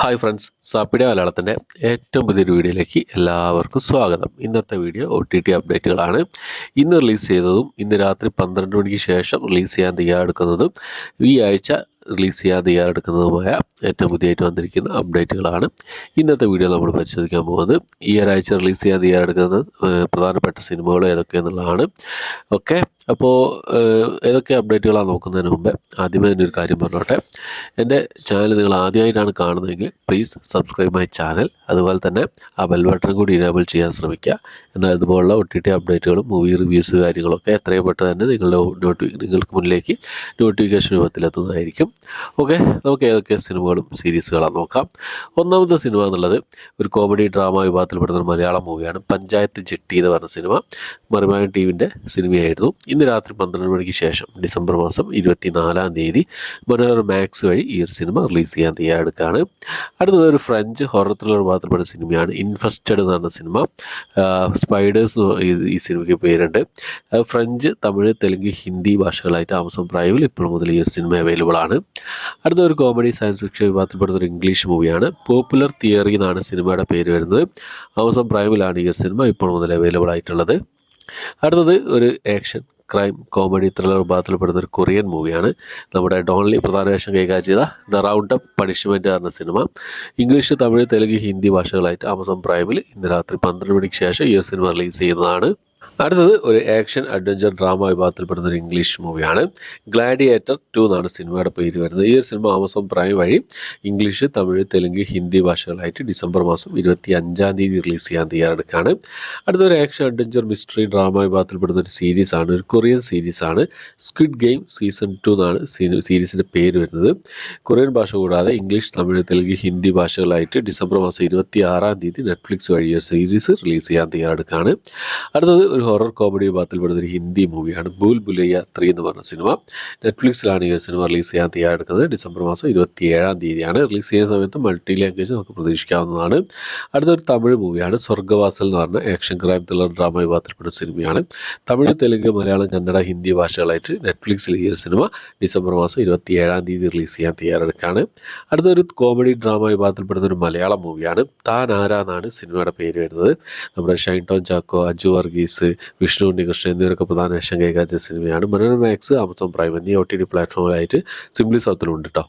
Hi friends, സാപ്പിടെ മലയാളത്തിൻ്റെ ഏറ്റവും പുതിയൊരു വീഡിയോയിലേക്ക് എല്ലാവർക്കും സ്വാഗതം. ഇന്നത്തെ വീഡിയോ OTT അപ്ഡേറ്റുകളാണ്. ഇന്ന് റിലീസ് ചെയ്തതും ഇന്ന് രാത്രി 12 മണിക്ക് ശേഷം റിലീസ് ചെയ്യാൻ തയ്യാറെടുക്കുന്നതും ഈ ആഴ്ച റിലീസ് ചെയ്യാൻ തയ്യാറെടുക്കുന്നതുമായ ഏറ്റവും പുതിയതായിട്ട് വന്നിരിക്കുന്ന അപ്ഡേറ്റുകളാണ് ഇന്നത്തെ വീഡിയോ നമ്മൾ പരിശോധിക്കാൻ പോകുന്നത്. ഈ ഒരാഴ്ച റിലീസ് ചെയ്യാൻ തയ്യാറെടുക്കുന്ന പ്രധാനപ്പെട്ട സിനിമകൾ ഏതൊക്കെയെന്നുള്ളതാണ്. ഓക്കെ, അപ്പോൾ ഏതൊക്കെ അപ്ഡേറ്റുകളാണ് നോക്കുന്നതിന് മുമ്പേ ആദ്യമേ തന്നെ ഒരു കാര്യം പറഞ്ഞോട്ടെ. എൻ്റെ ചാനൽ നിങ്ങൾ ആദ്യമായിട്ടാണ് കാണുന്നതെങ്കിൽ പ്ലീസ് സബ്സ്ക്രൈബ് മൈ ചാനൽ. അതുപോലെ തന്നെ ആ ബെൽ ബട്ടൺ കൂടി ഇനേബിൾ ചെയ്യാൻ ശ്രമിക്കുക. എന്നാൽ ഇതുപോലുള്ള OTT അപ്ഡേറ്റുകളും മൂവി റിവ്യൂസ് കാര്യങ്ങളൊക്കെ എത്രയും പെട്ടെന്ന് തന്നെ നിങ്ങൾക്ക് മുന്നിലേക്ക് നോട്ടിഫിക്കേഷൻ രൂപത്തിലെത്തുന്നതായിരിക്കും. ഓക്കെ, നമുക്ക് ഏതൊക്കെ സിനിമകളും സീരീസുകളാണ് നോക്കാം. ഒന്നാമത്തെ സിനിമ എന്നുള്ളത് ഒരു കോമഡി ഡ്രാമ വിഭാഗത്തിൽപ്പെടുന്ന ഒരു മലയാളം മൂവിയാണ്. പഞ്ചായത്ത് ജെട്ടി എന്ന് പറഞ്ഞ സിനിമ മറുപടി ടിവിൻ്റെ സിനിമയായിരുന്നു. ഇന്ന് രാത്രി 12 മണിക്ക് ശേഷം ഡിസംബർ മാസം 24-ാം തീയതി മനോരമ മാക്സ് വഴി ഈ ഒരു സിനിമ റിലീസ് ചെയ്യാൻ തയ്യാറെടുക്കുകയാണ്. അടുത്തത് ഒരു ഫ്രഞ്ച് ഹൊറർ ത്രില്ലർ വിഭാഗത്തിൽപ്പെടുന്ന സിനിമയാണ്. ഇൻഫെസ്റ്റഡ് എന്ന് പറഞ്ഞ സിനിമ. സ്പൈഡേഴ്സ് ഈ സിനിമയ്ക്ക് പേരുണ്ട്. ഫ്രഞ്ച്, തമിഴ്, തെലുങ്ക്, ഹിന്ദി ഭാഷകളായിട്ട് ആമസോൺ പ്രൈമിൽ ഇപ്പോൾ മുതൽ ഈ ഒരു സിനിമ അവൈലബിൾ ആണ്. അടുത്ത ഒരു കോമഡി സയൻസ് ഫിക്ഷൻ വിഭാഗത്തിൽപ്പെടുന്ന ഒരു ഇംഗ്ലീഷ് മൂവിയാണ്. പോപ്പുലർ തിയറി എന്നാണ് സിനിമയുടെ പേര് വരുന്നത്. ആമസോൺ പ്രൈമിലാണ് ഈ ഒരു സിനിമ ഇപ്പോൾ മുതൽ അവൈലബിൾ ആയിട്ടുള്ളത്. അടുത്തത് ഒരു ആക്ഷൻ ക്രൈം കോമഡി ത്രില്ലർ വിഭാഗത്തിൽപ്പെടുന്ന ഒരു കൊറിയൻ മൂവിയാണ്. നമ്മുടെ ഡോൺലി പ്രധാന വേഷം കൈകാര്യം ചെയ്ത ദ റൗണ്ട് അപ്പ് പണിഷ്മെൻറ്റ് എന്ന സിനിമ ഇംഗ്ലീഷ്, തമിഴ്, തെലുങ്ക്, ഹിന്ദി ഭാഷകളായിട്ട് ആമസോൺ പ്രൈമിൽ ഇന്ന് രാത്രി 12 മണിക്ക് ശേഷം ഈ സിനിമ റിലീസ് ചെയ്യുന്നതാണ്. അടുത്തത് ഒരു ആക്ഷൻ അഡ്വഞ്ചർ ഡ്രാമ വിഭാഗത്തിൽപ്പെടുന്ന ഒരു ഇംഗ്ലീഷ് മൂവിയാണ്. ഗ്ലാഡിയേറ്റർ 2 എന്നാണ് സിനിമയുടെ പേര് വരുന്നത്. ഈ ഒരു സിനിമ ആമസോൺ പ്രൈം വഴി ഇംഗ്ലീഷ്, തമിഴ്, തെലുങ്ക്, ഹിന്ദി ഭാഷകളായിട്ട് ഡിസംബർ മാസം 25-ാം തീയതി റിലീസ് ചെയ്യാൻ തയ്യാറെടുക്കുകയാണ്. അടുത്തൊരു ആക്ഷൻ അഡ്വഞ്ചർ മിസ്റ്ററി ഡ്രാമ വിഭാഗത്തിൽപ്പെടുന്ന ഒരു സീരീസാണ്, ഒരു കൊറിയൻ സീരീസാണ്. സ്ക്വിഡ് ഗെയിം സീസൺ 2 എന്നാണ് സീരീസിൻ്റെ പേര് വരുന്നത്. കൊറിയൻ ഭാഷ കൂടാതെ ഇംഗ്ലീഷ്, തമിഴ്, തെലുങ്ക്, ഹിന്ദി ഭാഷകളായിട്ട് ഡിസംബർ മാസം 26-ാം തീയതി നെറ്റ്ഫ്ലിക്സ് വഴി ഒരു സീരീസ് റിലീസ് ചെയ്യാൻ തയ്യാറെടുക്കുകയാണ്. അടുത്തത് ഒരു ഹൊറർ കോമഡി വിഭാഗത്തിൽപ്പെടുന്ന ഒരു ഹിന്ദി മൂവിയാണ്. ഭൂൽ ഭുലയ്യ 3 എന്ന് പറഞ്ഞ സിനിമ. നെറ്റ്ഫ്ലിക്സിലാണ് ഈ ഒരു സിനിമ റിലീസ് ചെയ്യാൻ തയ്യാറെടുക്കുന്നത്. ഡിസംബർ മാസം 27-ാം തീയതിയാണ്. റിലീസ് ചെയ്യുന്ന സമയത്ത് മൾട്ടി ലാംഗ്വേജ് നമുക്ക് പ്രതീക്ഷിക്കാവുന്നതാണ്. അടുത്തൊരു തമിഴ് മൂവിയാണ്. സ്വർഗ്ഗവാസൽ എന്ന് പറഞ്ഞ ആക്ഷൻ ക്രൈം ത്രില്ലർ ഡ്രാമ വിഭാഗത്തിൽപ്പെടുന്ന സിനിമയാണ്. തമിഴ്, തെലുങ്ക്, മലയാളം, കന്നഡ, ഹിന്ദി ഭാഷകളായിട്ട് നെറ്റ്ഫ്ലിക്സിൽ ഈ ഒരു സിനിമ ഡിസംബർ മാസം 27-ാം തീയതി റിലീസ് ചെയ്യാൻ തയ്യാറെടുക്കുകയാണ്. അടുത്തൊരു കോമഡി ഡ്രാമ വിഭാഗത്തിൽപ്പെടുന്ന ഒരു മലയാളം മൂവിയാണ്. താൻ ആരാ എന്നാണ് സിനിമയുടെ പേര് വരുന്നത്. നമ്മുടെ ഷൈൻ ടോം ചാക്കോ, അജു വർഗീസ്, വിഷ്ണു ഉണ്ണികൃഷ്ണൻ എന്നിവരൊക്കെ പ്രധാന വേഷം കൈകാര്യം സിനിമയാണ്. മനോരമ മാക്സ്, ആമസോൺ പ്രൈം എന്നീ OTT പ്ലാറ്റ്ഫോമുകളായിട്ട് സിംപ്ലി സൗത്തിലുണ്ട് കേട്ടോ.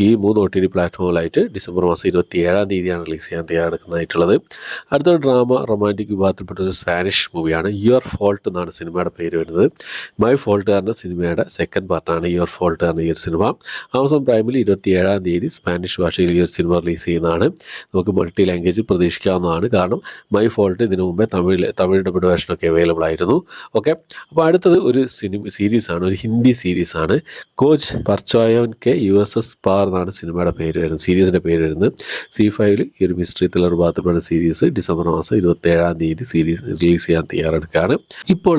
ഈ 3 OTT പ്ലാറ്റ്ഫോമുകളായിട്ട് ഡിസംബർ മാസം 27-ാം തീയതിയാണ് റിലീസ് ചെയ്യാൻ തയ്യാറെടുക്കുന്നതായിട്ടുള്ളത്. അടുത്തൊരു ഡ്രാമ റൊമാൻറ്റിക് വിഭാഗത്തിൽപ്പെട്ട ഒരു സ്പാനിഷ് മൂവിയാണ്. യുവർ ഫോൾട്ട് എന്നാണ് സിനിമയുടെ പേര് വരുന്നത്. മൈ ഫോൾട്ട് എന്ന സിനിമയുടെ സെക്കൻഡ് പാർട്ടാണ് യുവർ ഫോൾട്ട് എന്ന ഈ ഒരു സിനിമ. ആമസോൺ പ്രൈമിൽ 27-ാം തീയതി സ്പാനിഷ് ഭാഷയിൽ ഈ ഒരു സിനിമ റിലീസ് ചെയ്യുന്നതാണ്. നമുക്ക് മൾട്ടി ലാംഗ്വേജ് പ്രതീക്ഷിക്കാവുന്നതാണ്. കാരണം മൈ ഫോൾട്ട് ഇതിനു മുമ്പേ തമിഴ് ഡബ്ഡ് വേർഷനൊക്കെ അവൈലബിൾ ആയിരുന്നു. ഓക്കെ, അപ്പോൾ അടുത്തത് ഒരു സീരീസാണ്, ഒരു ഹിന്ദി സീരീസാണ്. കോച്ച് പർച്ചോയോൻ കെ USS പാർ എന്നാണ് സിനിമയുടെ പേര് വരുന്നത്, സീരീസിൻ്റെ പേര് വരുന്നത്. C5 ഈ ഒരു മിസ്റ്ററി ത്രില്ലർ വിഭാഗത്തിൽപ്പെടുന്ന സീരീസ് ഡിസംബർ മാസം 27-ാം തീയതി സീരീസ് റിലീസ് ചെയ്യാൻ തയ്യാറെടുക്കുകയാണ്. ഇപ്പോൾ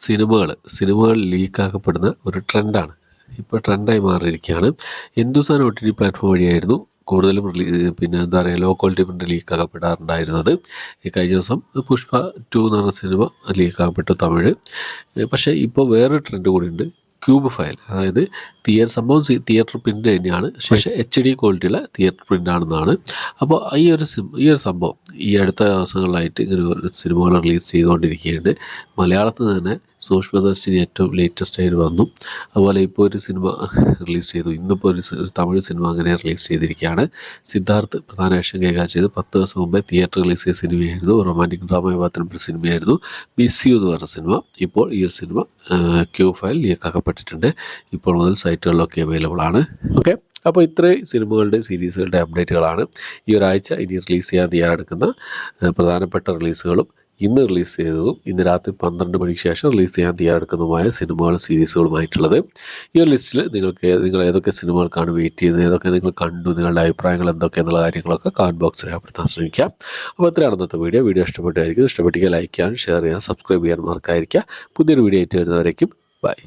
സിനിമകൾ ലീക്കാക്കപ്പെടുന്ന ഒരു ട്രെൻഡാണ്, ഇപ്പോൾ ട്രെൻഡായി മാറിയിരിക്കുകയാണ്. ഹിന്ദുസ്ഥാൻ OTT പ്ലാറ്റ്ഫോം വഴിയായിരുന്നു കൂടുതലും എന്താ പറയുക, ലോ ക്വാളിറ്റി പ്രിൻ്റ് ലീക്കാക്കപ്പെടാറുണ്ടായിരുന്നത്. കഴിഞ്ഞ ദിവസം പുഷ്പ 2 എന്ന് പറഞ്ഞ സിനിമ ലീക്കാക്കപ്പെട്ടു തമിഴ്. പക്ഷേ ഇപ്പോൾ വേറൊരു ട്രെൻഡ് കൂടിയുണ്ട്, ക്യൂബ് ഫയൽ. അതായത് സംഭവം തിയേറ്റർ പ്രിൻ്റ് തന്നെയാണ്, പക്ഷേ HD ക്വാളിറ്റിയുള്ള തിയേറ്റർ പ്രിൻ്റ് ആണെന്നാണ്. അപ്പോൾ ഈ ഒരു സംഭവം ഈ അടുത്ത ദിവസങ്ങളിലായിട്ട് ഇങ്ങനെ സിനിമകൾ റിലീസ് ചെയ്തുകൊണ്ടിരിക്കുകയുണ്ട്. മലയാളത്തിൽ തന്നെ സൂക്ഷ്മദർശിനി ഏറ്റവും ലേറ്റസ്റ്റ് ആയിട്ട് വന്നു. അതുപോലെ ഇപ്പോൾ ഒരു സിനിമ റിലീസ് ചെയ്തു. ഇന്നിപ്പോൾ ഒരു തമിഴ് സിനിമ അങ്ങനെ റിലീസ് ചെയ്തിരിക്കുകയാണ്. സിദ്ധാർത്ഥ് പ്രധാന വേഷം കൈകാര്യം ചെയ്ത് 10 ദിവസം മുമ്പേ തിയേറ്റർ റിലീസ് ചെയ്ത സിനിമയായിരുന്നു. റൊമാൻറ്റിക് ഡ്രാമ വിഭാഗത്തിൽപ്പെട്ട സിനിമയായിരുന്നു മിസ് യു എന്ന് പറഞ്ഞ സിനിമ. ഇപ്പോൾ ഈ ഒരു സിനിമ ക്യൂബ് ഫയൽ ലീക്കാക്കപ്പെട്ടിട്ടുണ്ട്. ഇപ്പോൾ മുതൽ സൈറ്റുകളിലൊക്കെ അവൈലബിൾ ആണ്. ഓക്കെ, അപ്പോൾ ഇത്രയും സിനിമകളുടെ സീരീസുകളുടെ അപ്ഡേറ്റുകളാണ് ഈ ഒരാഴ്ച ഇനി റിലീസ് ചെയ്യാൻ തയ്യാറെടുക്കുന്ന പ്രധാനപ്പെട്ട റിലീസുകളും ഇന്ന് റിലീസ് ചെയ്തതും ഇന്ന് രാത്രി 12 മണിക്ക് ശേഷം റിലീസ് ചെയ്യാൻ തയ്യാറെടുക്കുന്നതുമായ സിനിമകളും സീരീസുകളുമായിട്ടുള്ളത്. ഈ ഒരു ലിസ്റ്റിൽ നിങ്ങൾ ഏതൊക്കെ സിനിമകൾക്കാണ് വെയിറ്റ് ചെയ്യുന്നത്, ഏതൊക്കെ നിങ്ങൾ കണ്ടു, നിങ്ങളുടെ അഭിപ്രായങ്ങൾ എന്തൊക്കെയെന്നുള്ള കാര്യങ്ങളൊക്കെ കമൻറ്റ് ബോക്സിൽ രേഖപ്പെടുത്താൻ ശ്രമിക്കാം. അപ്പോൾ ഇത്രയാണ് ഇന്നത്തെ വീഡിയോ ഇഷ്ടപ്പെട്ടായിരിക്കും. ഇഷ്ടപ്പെട്ടെങ്കിൽ ലൈക്ക് ചെയ്യാനും ഷെയർ ചെയ്യാനും സബ്സ്ക്രൈബ് ചെയ്യാൻ മറക്കാതിരിക്കുക. പുതിയൊരു വീഡിയോ ആയിട്ട് വരുന്നവരേക്കും ബൈ.